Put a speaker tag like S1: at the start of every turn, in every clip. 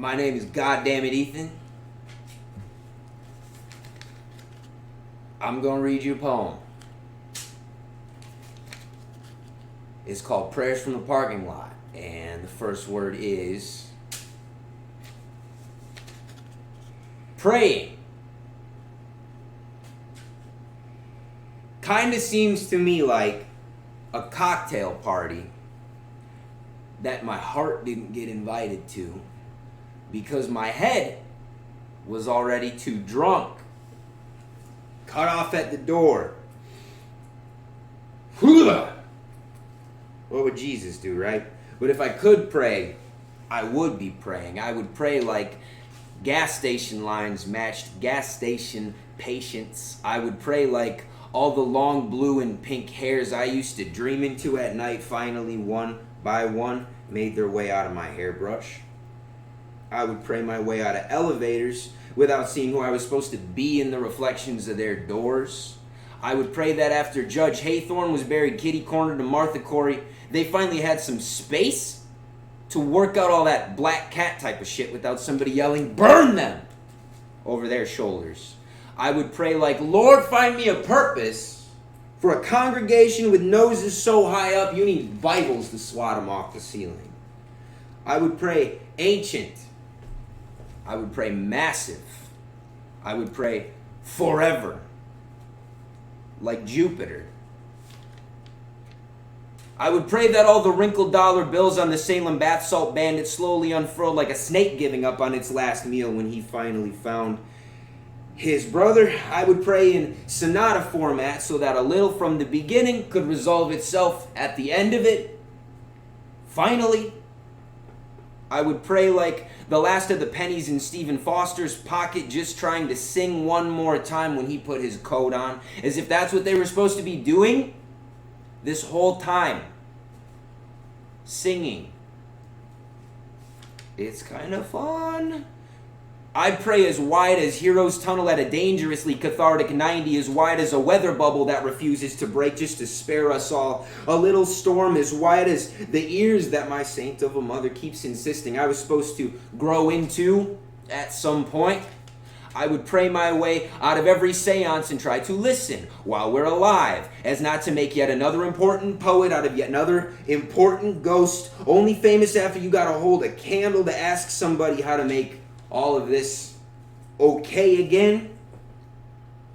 S1: My name is Goddammitethan. I'm going to read you a poem. It's called Prayers from the Parking Lot. And the first word is praying. Kinda seems to me like a cocktail party that my heart didn't get invited to because my head was already too drunk. Cut off at the door. What would Jesus do, right? But if I could pray, I would be praying. I would pray like gas station lines matched gas station patients. I would pray like all the long blue and pink hairs I used to dream into at night finally, one by one, made their way out of my hairbrush. I would pray my way out of elevators without seeing who I was supposed to be in the reflections of their doors. I would pray that after Judge Haythorne was buried kitty-cornered to Martha Corey, they finally had some space to work out all that black cat type of shit without somebody yelling, "Burn them!" over their shoulders. I would pray like, "Lord, find me a purpose for a congregation with noses so high up you need Bibles to swat them off the ceiling." I would pray ancient. I would pray massive. I would pray forever. Like Jupiter. I would pray that all the wrinkled dollar bills on the Salem bath salt bandit slowly unfurled like a snake giving up on its last meal when he finally found his brother. I would pray in sonata format so that a little from the beginning could resolve itself at the end of it. Finally, I would pray like the last of the pennies in Stephen Foster's pocket, just trying to sing one more time when he put his coat on, as if that's what they were supposed to be doing this whole time. Singing. It's kind of fun. I'd pray as wide as Hero's Tunnel at a dangerously cathartic 90, as wide as a weather bubble that refuses to break just to spare us all. A little storm as wide as the ears that my saint of a mother keeps insisting I was supposed to grow into at some point. I would pray my way out of every seance and try to listen while we're alive, as not to make yet another important poet out of yet another important ghost, only famous after you gotta hold a candle to ask somebody how to make all of this okay again,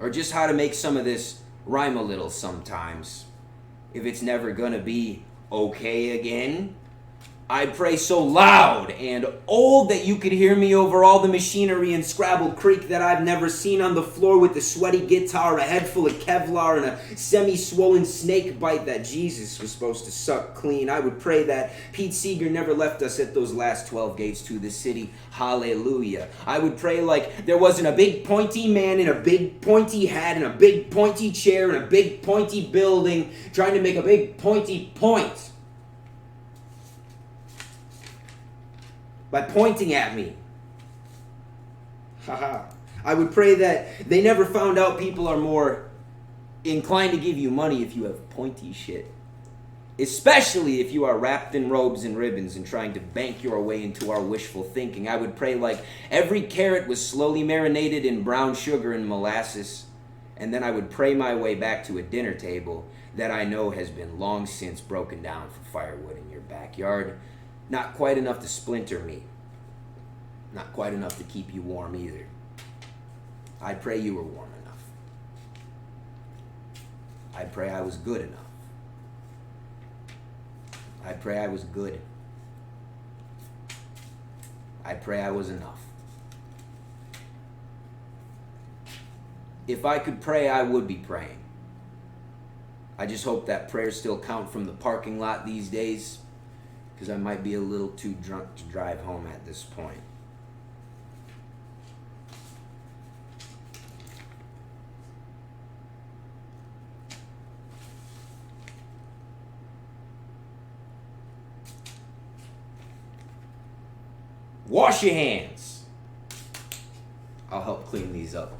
S1: or just how to make some of this rhyme a little sometimes, if it's never gonna be okay again. I pray so loud and old that you could hear me over all the machinery in Scrabble Creek that I've never seen on the floor with the sweaty guitar, a head full of Kevlar, and a semi-swollen snake bite that Jesus was supposed to suck clean. I would pray that Pete Seeger never left us at those last 12 gates to the city. Hallelujah. I would pray like there wasn't a big pointy man in a big pointy hat and a big pointy chair and a big pointy building trying to make a big pointy point by pointing at me. Haha. I would pray that they never found out people are more inclined to give you money if you have pointy shit. Especially if you are wrapped in robes and ribbons and trying to bank your way into our wishful thinking. I would pray like every carrot was slowly marinated in brown sugar and molasses. And then I would pray my way back to a dinner table that I know has been long since broken down for firewood in your backyard. Not quite enough to splinter me. Not quite enough to keep you warm either. I'd pray you were warm enough. I'd pray I was good enough. I'd pray I was good. I'd pray I was enough. If I could pray, I would be praying. I just hope that prayers still count from the parking lot these days, because I might be a little too drunk to drive home at this point. Wash your hands. I'll help clean these up.